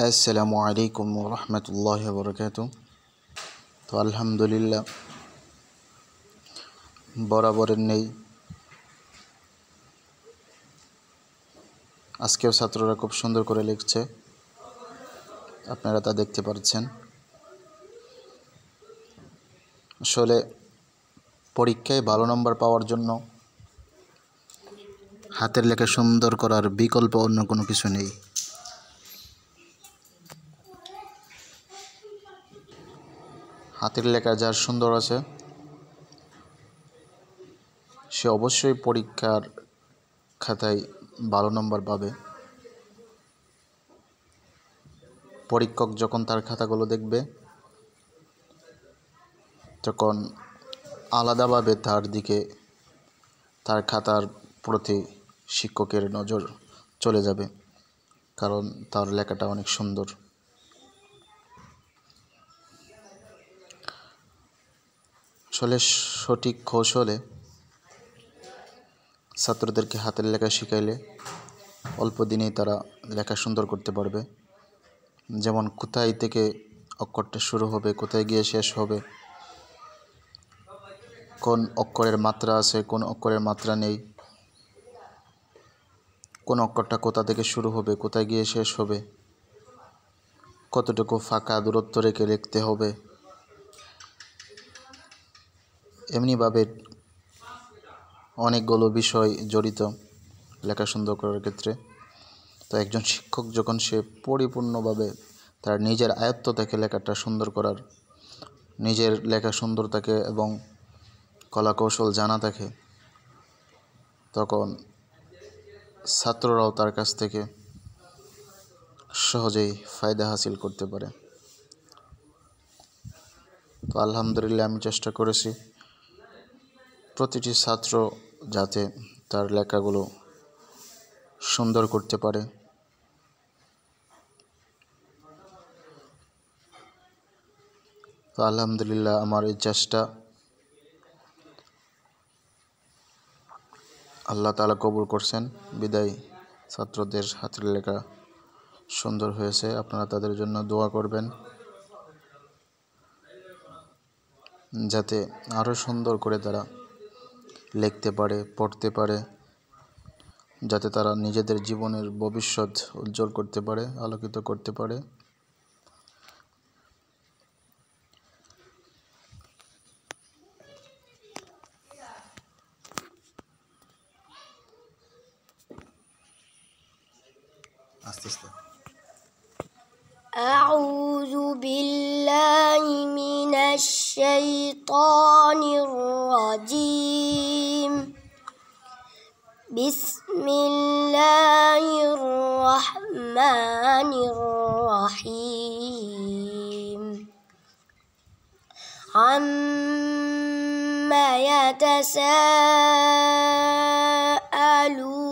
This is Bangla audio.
আসসালামু আলাইকুম ওয়া রাহমাতুল্লাহি ওয়া বারাকাতুহু। তো আলহামদুলিল্লাহ, বরাবরের নেই আজকেও ছাত্ররা খুব সুন্দর করে লিখছে, আপনারা তা দেখতে পাচ্ছেন। আসলে পরীক্ষায় ভালো নম্বর পাওয়ার জন্য হাতের লেখা সুন্দর করার বিকল্প অন্য কোনো কিছু নেই। হাতের লেখা যার সুন্দর আছে সে অবশ্যই পরীক্ষার খাতায় ভালো নম্বর পাবে। পরীক্ষক যখন তার খাতাগুলো দেখবে তখন আলাদাভাবে তার খাতার প্রতি শিক্ষকের নজর চলে যাবে, কারণ তার লেখাটা অনেক সুন্দর। আসলে সঠিক কৌশলে ছাত্রদেরকে হাতের লেখা শিখাইলে অল্প দিনেই তারা লেখা সুন্দর করতে পারবে। যেমন কোথায় থেকে অক্ষরটা শুরু হবে, কোথায় গিয়ে শেষ হবে, কোন অক্ষরের মাত্রা আছে, কোন অক্ষরের মাত্রা নেই, কোন অক্ষরটা কোথা থেকে শুরু হবে, কোথায় গিয়ে শেষ হবে, কতটুকু ফাঁকা দূরত্ব রেখে লিখতে হবে, এমনিভাবে অনেকগুলো বিষয় জড়িত লেখা সুন্দর করার ক্ষেত্রে। তো একজন শিক্ষক যখন সে পরিপূর্ণভাবে তার নিজের আয়ত্ত থেকে লেখাটা সুন্দর করার, নিজের লেখা সুন্দর থাকে এবং কলাকৌশল জানা থাকে, তখন ছাত্ররাও তার কাছ থেকে সহজেই ফায়দা হাসিল করতে পারে। তো আলহামদুলিল্লাহ, আমি চেষ্টা করেছি প্রতিটি ছাত্র যাতে তার লেখাগুলো সুন্দর করতে পারে। তো আলহামদুলিল্লাহ, আমার এই চেষ্টা আল্লাহ তাআলা কবুল করছেন, বিদায় ছাত্রদের হাতের লেখা সুন্দর হয়েছে। আপনারা তাদের জন্য দোয়া করবেন যাতে আরও সুন্দর করে তারা লিখতে পারে, পড়তে পারে, যাতে তারা নিজেদের জীবনের ভবিষ্যৎ উজ্জ্বল করতে পারে, আলোকিত করতে পারে। আস্তে আস্তে। أعوذ بالله من الشيطان الرجيم. بسم الله الرحمن الرحيم. عما يتساءلون